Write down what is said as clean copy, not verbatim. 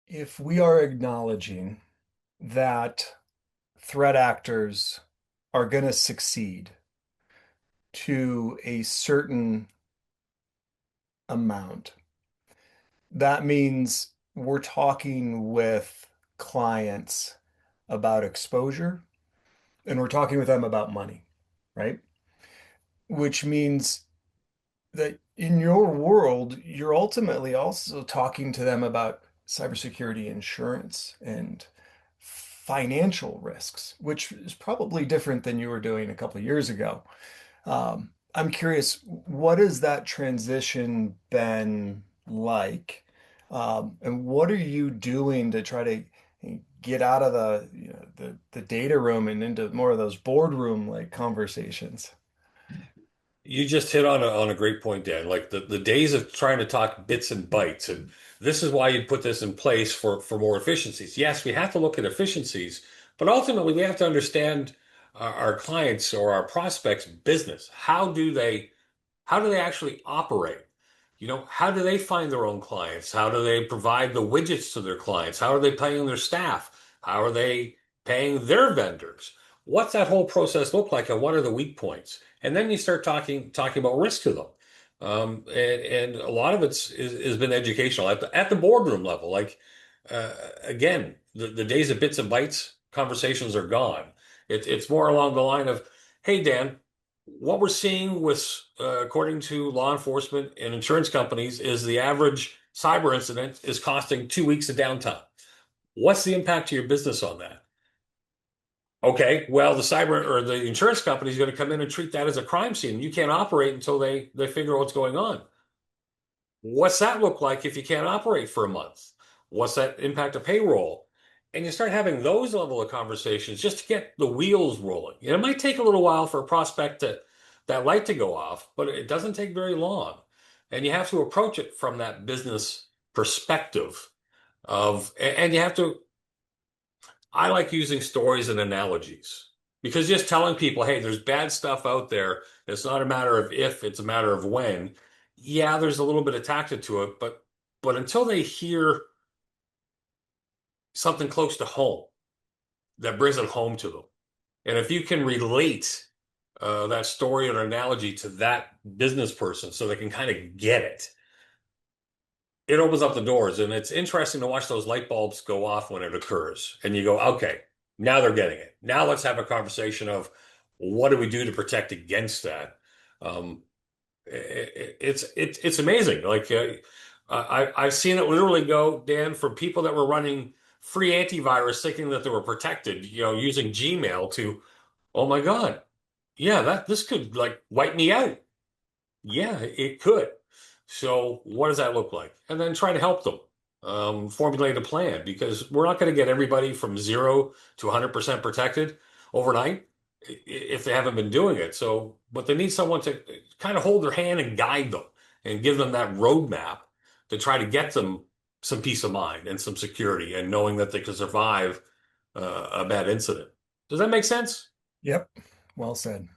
If we are acknowledging that threat actors are going to succeed to a certain amount, that means we're talking with clients about exposure and we're talking with them about money, right? Which means that in your world, you're ultimately also talking to them about cybersecurity insurance and financial risks, which is probably different than you were doing a couple of years ago. I'm curious, what has that transition been like? And what are you doing to try to get out of the data room and into more of those boardroom like conversations? You just hit on a great point, Dan. Like the days of trying to talk bits and bytes, and this is why you'd put this in place for more efficiencies. Yes, we have to look at efficiencies, but ultimately we have to understand our clients or our prospects' business. How do they actually operate? How do they find their own clients? How do they provide the widgets to their clients? How are they paying their staff? How are they paying their vendors? What's that whole process look like, and what are the weak points? And then you start talking about risk to them. And a lot of has been educational at the boardroom level. Like again, the days of bits and bytes conversations are gone. It's more along the line of, hey Dan, what we're seeing with, according to law enforcement and insurance companies, is the average cyber incident is costing 2 weeks of downtime. What's the impact to your business on that? Okay, well, the cyber or the insurance company is going to come in and treat that as a crime scene. You can't operate until they figure out what's going on. What's that look like if you can't operate for a month? What's that impact of payroll? And you start having those level of conversations just to get the wheels rolling. And it might take a little while for a prospect that light to go off, but it doesn't take very long. And you have to approach it from that business perspective and you have to, I like using stories and analogies because just telling people, hey, there's bad stuff out there. It's not a matter of if, it's a matter of when. Yeah, there's a little bit attached to it, but until they hear something close to home that brings it home to them, and if you can relate that story or analogy to that business person so they can kind of get it, it opens up the doors. And it's interesting to watch those light bulbs go off when it occurs. And you go, okay, now they're getting it. Now let's have a conversation of what do we do to protect against that? Um, it's amazing. Like I've seen it literally go, Dan, from people that were running free antivirus thinking that they were protected, using Gmail to, oh my God, yeah, that this could like wipe me out. Yeah, it could. So what does that look like? And then try to help them formulate a plan because we're not going to get everybody from 0 to 100% protected overnight if they haven't been doing it. So, but they need someone to kind of hold their hand and guide them and give them that roadmap to try to get them some peace of mind and some security and knowing that they can survive a bad incident. Does that make sense? Yep, well said.